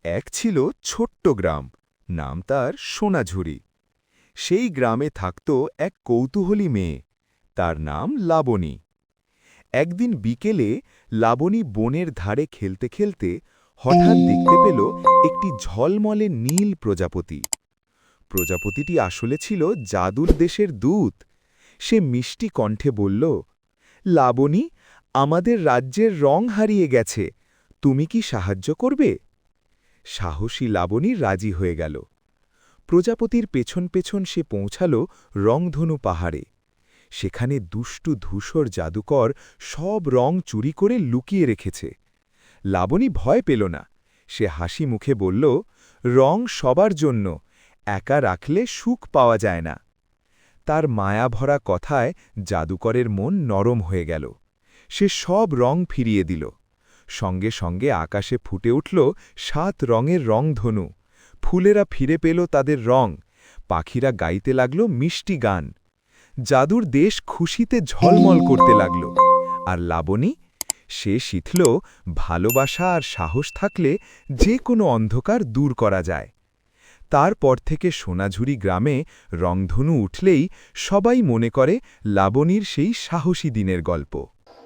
এক ছিল ছোট্ট গ্রাম, নাম তার সোনাঝুরি। সেই গ্রামে থাকত এক কৌতূহলী মেয়ে, তার নাম লাবণী। একদিন বিকেলে লাবণী বনের ধারে খেলতে খেলতে হঠাৎ দেখতে পেল একটি ঝলমলে নীল প্রজাপতি। প্রজাপতিটি আসলে ছিল জাদুর দেশের দূত। সে মিষ্টি কণ্ঠে বলল, লাবণী, আমাদের রাজ্যের রং হারিয়ে গেছে, তুমি কি সাহায্য করবে? সাহসী লাবণী রাজি হয়ে গেল। প্রজাপতির পেছন পেছন সে পৌঁছাল রংধনু পাহাড়ে। সেখানে দুষ্টু ধূসর জাদুকর সব রং চুরি করে লুকিয়ে রেখেছে। লাবণী ভয় পেল না। সে হাসি মুখে বলল, রং সবার জন্য, একা রাখলে সুখ পাওয়া যায় না। তার মায়াভরা কথায় জাদুকরের মন নরম হয়ে গেল। সে সব রং ফিরিয়ে দিল। সঙ্গে সঙ্গে আকাশে ফুটে উঠল ৭ রঙের রংধনু। ফুলেরা ফিরে পেল তাদের রং, পাখিরা গাইতে লাগল মিষ্টি গান। জাদুর দেশ খুশিতে ঝলমল করতে লাগল। আর লাবণী, সে শিখল ভালোবাসা আর সাহস থাকলে যে কোনো অন্ধকার দূর করা যায়। তারপর থেকে সোনাঝুরি গ্রামে রংধনু উঠলেই সবাই মনে করে লাবণীর সেই সাহসী দিনের গল্প।